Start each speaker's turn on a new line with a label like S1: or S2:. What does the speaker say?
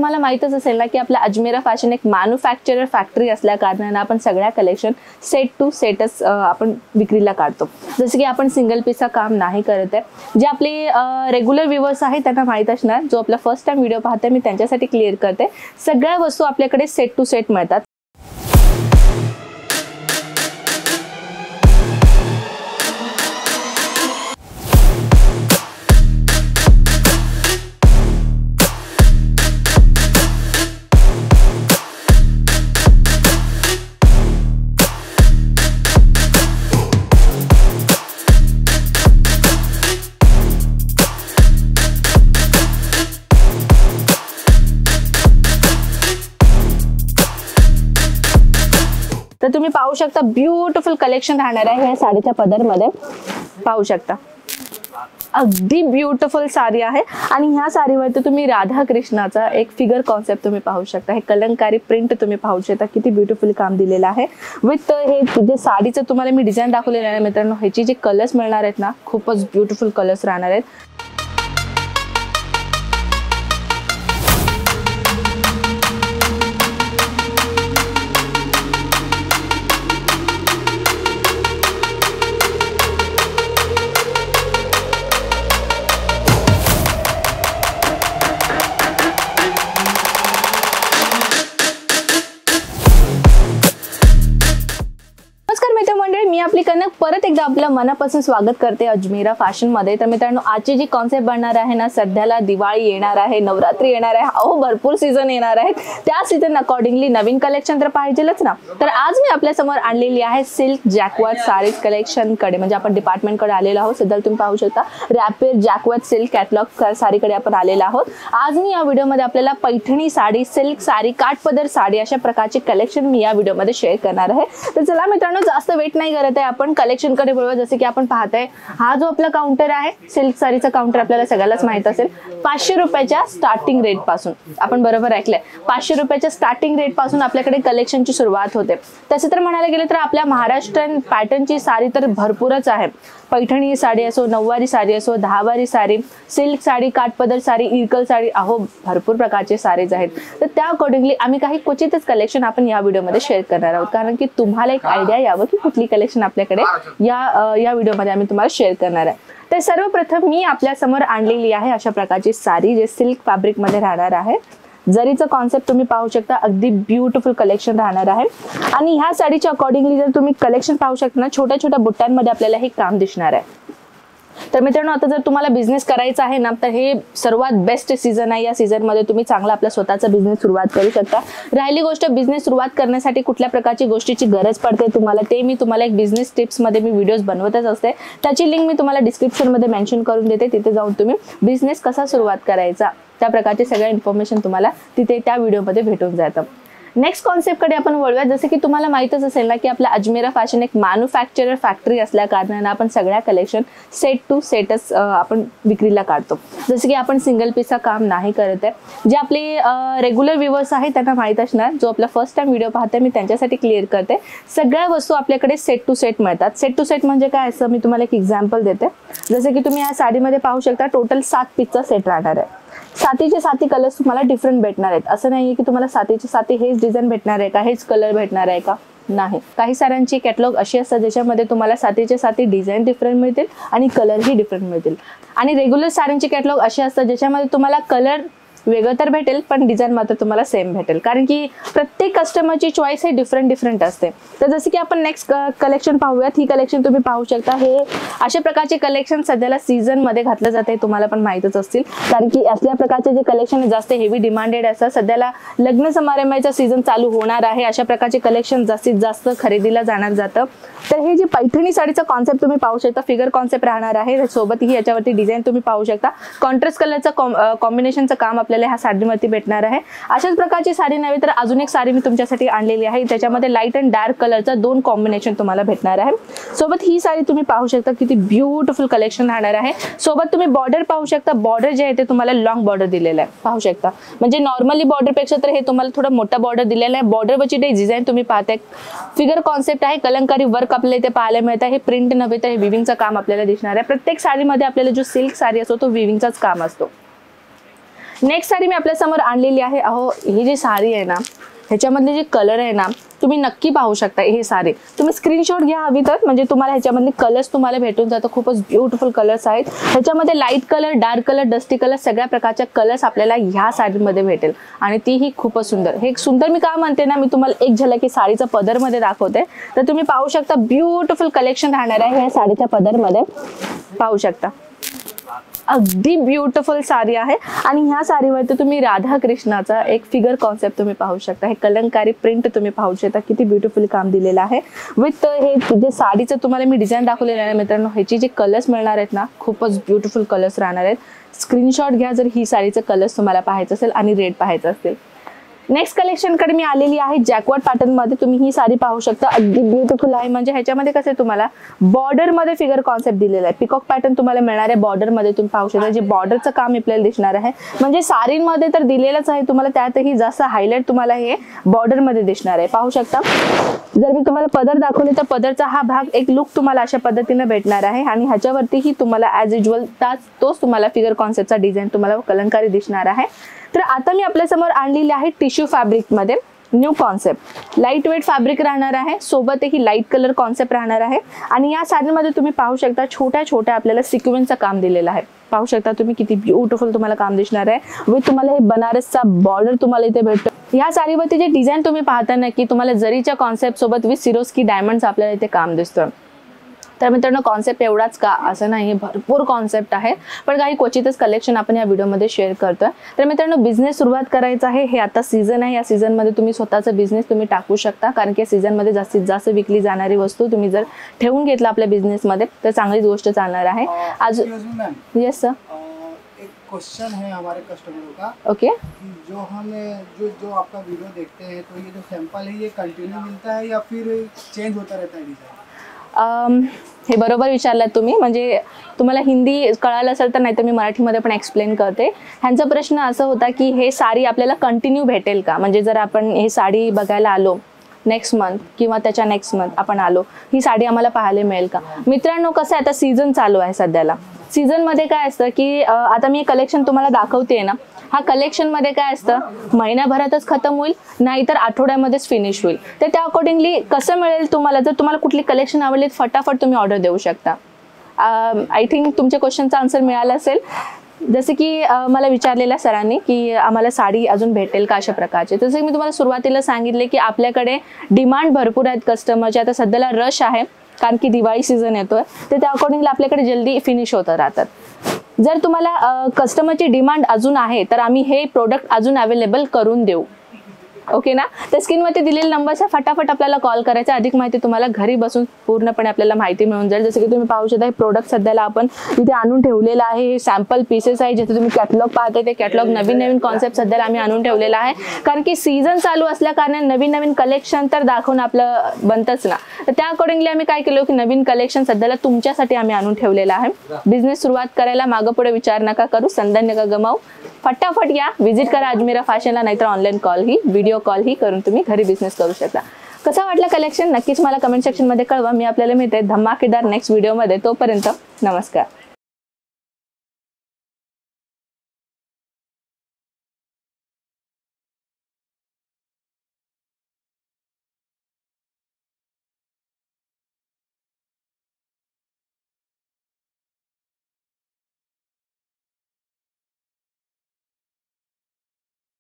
S1: तुम्हाला माहितच असेल ना की आपल्या अजमेरा फॅशन एक मॅन्युफॅक्चरर फॅक्टरी असल्या कारणाने आपण सगळ्या कलेक्शन सेट टू सेटच आपण विक्रीला काढतो। जसं की आपण सिंगल पीसचा काम नाही करत आहे। जे आपले रेग्युलर व्ह्यूअर्स आहेत त्यांना माहित असणार, जो आपला फर्स्ट टाइम व्हिडिओ पाहते मी त्यांच्यासाठी क्लिअर करते, सगळ्या वस्तू आपल्याकडे सेट टू सेट मिळतात। तर तुम्ही पाहू शकता ब्युटिफुल कलेक्शन राहणार आहे या साडीच्या पदरमध्ये। पाहू शकता अगदी ब्युटिफुल साडी आहे आणि ह्या साडीवरती तुम्ही राधा कृष्णाचा एक फिगर कॉन्सेप्ट तुम्ही पाहू शकता। हे कलंकारी प्रिंट तुम्ही पाहू शकता, किती ब्युटिफुल काम दिलेलं आहे। विथ हे जे साडीचं तुम्हाला मी डिझाईन दाखवलेलं आहे मित्रांनो, ह्याची जे कलर्स मिळणार आहेत ना, खूपच ब्युटिफुल कलर्स राहणार आहेत। मी आपली कनक परत एकदा आपल्या मनापासून स्वागत करते अजमेरा फॅशन मध्ये। तर मित्रांनो, आजची जी कॉन्सेप्ट बनणार आहे ना, सध्याला दिवाळी येणार आहे, नवरात्री येणार आहे, अहो भरपूर सीझन येणार आहेत, त्या सीझन अकॉर्डिंगली नवीन कलेक्शन तर पाहिजेलच ना। तर आज मी आपल्या समोर आणलेली आहे सिल्क जॅकवर्ड साडीज कलेक्शन कडे, म्हणजे आपण डिपार्टमेंट कडे आलेलो आहोत। सध्या तुम्ही पाहू शकता रॅपिड जॅकवर्ड सिल्क कॅटलॉग साडीकडे आपण आलेलो आहोत। आज मी या व्हिडिओमध्ये आपल्याला पैठणी साडी, सिल्क साडी, काठपदर साडी अशा प्रकारचे कलेक्शन मी या व्हिडिओमध्ये शेअर करणार आहे। तर चला मित्रांनो, जास्त वेट नाही करत आहे, आपण कलेक्शन कडे बोलूया। जसे की आपण पाहताय, हा जो आपला काउंटर आहे सिल्क साडीचा काउंटर आपल्याला सगळ्यालाच माहित असेल, 500 रुपयाच्या स्टार्टिंग रेट पासून, आपण बरोबर ऐकलंय, 500 रुपयाच्या स्टार्टिंग रेट पासून आपल्याकडे कलेक्शनची सुरुवात होते। तसे तर म्हणायला गेले तर आपल्या महाराष्ट्रीयन पॅटर्नची साडी तर भरपूरच आहे। पैठणी साडी असो, नऊवारी साडी असो, दहावारी साडी, सिल्क साडी, काठपदर साडी, इरकल साडी, अहो भरपूर प्रकारचे साडीज आहेत। तर त्या अकॉर्डिंगली आम्ही काही क्वचितच कलेक्शन आपण या व्हिडिओमध्ये शेअर करणार आहोत, कारण की तुम्हाला एक आयडिया यावं की कुठली कलेक्शन आपल्याकडे या व्हिडिओमध्ये आम्ही तुम्हाला शेअर करणार आहे। तर सर्वप्रथम मी आपल्या समोर आणलेली आहे अशा प्रकारची साडी, जे सिल्क फॅब्रिक मध्ये राहणार आहे। जरीचं कॉन्सेप्ट तुम्ही पाहू शकता, अगदी ब्युटिफुल कलेक्शन राहणार आहे। आणि ह्या साडीच्या अकॉर्डिंगली जर तुम्ही कलेक्शन पाहू शकता ना, छोट्या छोट्या बुट्ट्यांमध्ये आपल्याला हे काम दिसणार आहे। तर मित्रांनो, आता जर तुम्हाला बिझनेस करायचा आहे ना, तर हे सर्वात बेस्ट सीझन आहे। या सीझन मध्ये तुम्ही चांगला आपला स्वतःचा बिझनेस सुरुवात करू शकता। राहिली गोष्ट बिझनेस सुरुवात करण्यासाठी कुठल्या प्रकारची गोष्टीची गरज पडते तुम्हाला, ते मी तुम्हाला एक बिझनेस टिप्स मध्ये मी व्हिडिओज बनवतच असते, त्याची लिंक मी तुम्हाला डिस्क्रिप्शन मध्ये मेन्शन करून देते। तिथे जाऊन तुम्ही बिझनेस कसा सुरुवात करायचा त्या प्रकारचे सगळ्या इन्फॉर्मेशन तुम्हाला तिथे त्या व्हिडिओमध्ये भेटून जातं। नेक्स्ट कॉन्सेप्ट कडे आपण वळूया। जसे की तुम्हाला माहितच असेल ना की आपल्या अजमेरा फॅशन एक मॅन्युफॅक्चरर फॅक्टरी असल्या कारणाने आपण सगळ्या कलेक्शन सेट टू सेटच आपण विक्रीला काढतो। जसे की आपण सिंगल पीसचा काम नाही करत आहे। जे आपले रेग्युलर व्ह्यूअर्स आहेत त्यांना माहित असणार, जो आपला फर्स्ट टाइम व्हिडिओ पाहते मी त्यांच्यासाठी क्लिअर करते, सगळ्या वस्तू आपल्याकडे सेट टू सेट मिळतात। सेट टू सेट म्हणजे काय असं मी तुम्हाला एक एक्झाम्पल देते। जसे की तुम्ही या साडीमध्ये पाहू शकता, टोटल 7 पीसचा सेट राहणार आहे। सातीचे साती कलर्स तुम्हाला डिफरंट भेटणार आहेत। असं नाहीये की तुम्हाला सातीचे साती हेच डिझाईन भेटणार आहे का, हेच कलर भेटणार आहे का, नाही। काही साड्यांची कॅटलॉग अशी असतात ज्याच्यामध्ये तुम्हाला सातीचे साती डिझाईन डिफरंट मिळतील आणि कलरही डिफरंट मिळतील। आणि रेग्युलर साड्यांची कॅटलॉग अशी असतात ज्याच्यामध्ये तुम्हाला कलर वेगळं तर भेटेल पण डिझाईन मात्र तुम्हाला सेम भेटेल, कारण की प्रत्येक कस्टमरची चॉईस हे डिफरंट असते। तर जसं की आपण नेक्स्ट कलेक्शन पाहूयात। ही कलेक्शन तुम्ही पाहू शकता, हे अशा प्रकारचे कलेक्शन सध्याला सीझन मध्ये घातलं जाते, तुम्हाला पण माहितच असतील, कारण की असल्या प्रकारचे जे कलेक्शन जास्त हेवी डिमांडेड असतात। सध्याला लग्न समारंभाचा सीझन चालू होणार आहे, अशा प्रकारचे कलेक्शन जास्तीत जास्त खरेदीला जाणार जातं। तर हे जी पैठणी साडीचा कॉन्सेप्ट तुम्ही पाहू शकता, फिगर कॉन्सेप्ट राहणार आहे, सोबत ही याच्यावरती डिझाईन तुम्ही पाहू शकता, कॉन्ट्रास्ट कलरचं कॉम्बिनेशनचं काम आपल्याला ह्या साडीवरती भेटणार आहे। अशाच प्रकारची साडी नव्हे तर अजून एक साडी मी तुमच्यासाठी आणलेली आहे, त्याच्यामध्ये लाईट अँड डार्क कलरचा 2 कॉम्बिनेशन तुम्हाला भेटणार आहे। सोबत ही साडी तुम्ही पाहू शकता, किती ब्युटिफुल कलेक्शन राहणार आहे। सोबत तुम्ही बॉर्डर पाहू शकता, बॉर्डर जे आहे ते तुम्हाला लॉंग बॉर्डर दिलेलं आहे, पाहू शकता, म्हणजे नॉर्मली बॉर्डर पेक्षा तर हे तुम्हाला थोडा मोठा बॉर्डर दिलेला आहे। बॉर्डरवरची डिझाईन तुम्ही पाहताय, फिगर कॉन्सेप्ट आहे, कलंकारी वर्क आपल्याला इथे पाहायला मिळतं। हे प्रिंट नव्हे तर हे विविंगचं काम आपल्याला दिसणार आहे। प्रत्येक साडीमध्ये आपल्याला जो सिल्क साडी असतो तो विविंगचाच काम असतो। नेक्स्ट साडी मी आपल्या समोर आणलेली आहे. अहो ही जी साडी आहे ना, ह्याच्यामधले जे कलर आहे ना, तुम्ही नक्की पाहू शकता. हे साडी तुम्ही स्क्रीनशॉट घ्या हवी तर, म्हणजे तुम्हाला ह्याच्यामधले कलर्स तुम्हाला भेटून जातं. खूपच ब्युटिफुल कलर्स आहेत ह्याच्यामध्ये. Light colour, dark colour, dusty colour, सगळ्या प्रकारच्या कलर्स आपल्याला ह्या साडीमध्ये भेटेल आणि तीही खूपच सुंदर. हे सुंदर मी का म्हणते ना, मी तुम्हाला एक झलक साडीचा पदरमध्ये दाखवते, तर तुम्ही पाहू शकता ब्युटिफुल कलेक्शन राहणार आहे ह्या साडीच्या पदरमध्ये. पाहू शकता अगदी ब्युटिफुल साडी आहे आणि ह्या साडीवरती तुम्ही राधा कृष्णाचा एक फिगर कॉन्सेप्ट तुम्ही पाहू शकता. हे कलंकारी प्रिंट तुम्ही पाहू शकता, किती ब्युटिफुली काम दिलेलं आहे. विथ हे जे साडीचं तुम्हाला मी डिझाईन दाखवलेलं आहे मित्रांनो, ह्याची जे कलर्स मिळणार आहेत ना, खूपच ब्युटिफुल कलर्स राहणार आहेत. स्क्रीनशॉट घ्या जर ही साडीचं कलर्स तुम्हाला पाहायचं असेल आणि रेट पाहायचं असेल. नेक्स्ट कलेक्शन कडे मी आलेली आहे जॅकवर्ड पॅटर्न मध्ये. तुम्ही ही साडी पाहू शकता, अगदी ब्युटिफुल आहे. म्हणजे ह्याच्यामध्ये कसं तुम्हाला बॉर्डर मध्ये फिगर कॉन्सेप्ट दिलेला आहे. पिकॉक पॅटर्न तुम्हाला मिळणार आहे बॉर्डर मध्ये. तुम्ही पाहू शकता जे बॉर्डरचं काम आपल्याला दिसणार आहे. म्हणजे साडीमध्ये तर दिलेलंच आहे तुम्हाला, त्यातही जास्त हायलाइट तुम्हाला हे बॉर्डर मध्ये दिसणार आहे. पाहू शकता जर मी तुम्हाला पदर दाखवले तर पदरचा हा भाग एक लुक तुम्हाला अशा पद्धतीने भेटणार आहे आणि ह्याच्यावरतीही तुम्हाला ॲज युज्युअल तोच तुम्हाला फिगर कॉन्सेप्टचा डिझाईन तुम्हाला कलंकारी दिसणार आहे. तर आता मी आपल्या समोर आणलेली आहे टिश्यू फॅब्रिक मध्ये new concept. Lightweight fabric राहणार आहे, सोबतही लाईट कलर कॉन्सेप्ट राहणार आहे आणि या साडीमध्ये तुम्ही पाहू शकता छोट्या छोट्या आपल्याला सिक्वेन्सचं काम दिलेलं आहे. पाहू शकता तुम्ही किती ब्युटिफुल तुम्हाला काम दिसणार आहे. विथ तुम्हाला हे बनारसचा बॉर्डर तुम्हाला इथे भेटतो. या साडीवरती जे डिझाईन तुम्ही पाहता ना की तुम्हाला जरीच्या कॉन्सेप्ट सोबत विथ सिरोस्की डायमंड्स आपल्याला इथे काम दिसतं. तर मित्रांनो कॉन्सेप्ट एवढाच का असं नाही, भरपूर कॉन्सेप्ट आहे, पण काही क्वचितच कलेक्शन आपण या व्हिडिओमध्ये शेअर करतोय. तर मित्रांनो बिझनेस सुरुवात करायचा आहे, हे आता सीझन आहे, या सीझनमध्ये तुम्ही स्वतःचा बिझनेस तुम्ही टाकू शकता. कारण की सीझनमध्ये जास्तीत जास्त विकली जाणारी वस्तू तुम्ही जर ठेवून घेतला आपल्या बिझनेसमध्ये तर चांगलीच गोष्ट चालणार आहे. आज येस सर,
S2: क्वेश्चन है हमारे कस्टमरों का.
S1: ओके
S2: जो हमें जो आपका वीडियो देखते हैं तो ये जो सैंपल है ये कंटिन्यू मिलता है या फिर चेंज होता रहता है डिजाइन?
S1: हे बरोबर विचारलात तुम्ही. म्हणजे तुम्हाला हिंदी कळालं असेल तर, नाही तर मी मराठीमध्ये पण एक्सप्लेन करते. ह्यांचा प्रश्न असा होता की हे साडी आपल्याला कंटिन्यू भेटेल का, म्हणजे जर आपण हे साडी बघायला आलो नेक्स्ट मंथ किंवा त्याच्या नेक्स्ट मंथ आपण आलो, ही साडी आम्हाला पाहायला मिळेल का. मित्रांनो कसं आहे, आता सीझन चालू आहे सध्याला. सीझनमध्ये काय असतं की आता मी कलेक्शन तुम्हाला दाखवते ना, हा कलेक्शनमध्ये काय असतं महिन्याभरातच खतम होईल, नाहीतर आठवड्यामध्येच फिनिश होईल. तर त्या अकॉर्डिंगली कसं मिळेल तुम्हाला, जर तुम्हाला कुठली कलेक्शन आवडली फटाफट तुम्ही ऑर्डर देऊ शकता. आय थिंक तुमच्या क्वेश्चनचा आन्सर मिळाला असेल. जसे की मला विचारलेल्या सरांनी की आम्हाला साडी अजून भेटेल का अशा प्रकारचे. जसं की मी तुम्हाला सुरुवातीला सांगितले की आपल्याकडे डिमांड भरपूर आहेत कस्टमरचे. आता सध्याला रश आहे कारण की दिवाळी सीझन येतोय, तर त्या अकॉर्डिंगली आपल्याकडे जल्दी फिनिश होत राहतात. जर तुम्हाला कस्टमरची डिमांड अजून आहे तर आम्ही हे प्रोडक्ट अजून अवेलेबल करून देऊ. ओके ना. तर स्क्रीनवरती दिलेले नंबर्स आहे, फटाफट आपल्याला कॉल करायचा. अधिक माहिती तुम्हाला घरी बसून पूर्णपणे आपल्याला माहिती मिळून जाईल. जसं की तुम्ही पाहू शकता हे प्रोडक्ट सध्याला आपण इथे आणून ठेवलेलं आहे. हे सॅम्पल पीसेस आहे, जिथे तुम्ही कॅटलॉग पाहताय ते कॅटलॉग नवीन नवीन कॉन्सेप्ट सध्याला आम्ही आणून ठेवलेला आहे. कारण की सीझन चालू असल्या कारणाने नवीन नवीन कलेक्शन तर दाखवून आपलं बनतच ना. तर त्या अकॉर्डिंगली आम्ही काय केलं की नवीन कलेक्शन सध्याला तुमच्यासाठी आम्ही आणून ठेवलेलं आहे. बिझनेस सुरुवात करायला मागं पुढे विचार नका करू, संधी नका गमावू. फटाफट या, विजिट करा अजमेरा फॅशनला, नाहीतर ऑनलाईन कॉल ही व्हिडिओ कॉल ही करून तुम्ही घरी बिझनेस करू शकता. कसा वाटला कलेक्शन नक्कीच मला कमेंट सेक्शन मध्ये कळवा. मी आपल्याला मिळते धमाकेदार नेक्स्ट व्हिडिओमध्ये. तोपर्यंत नमस्कार.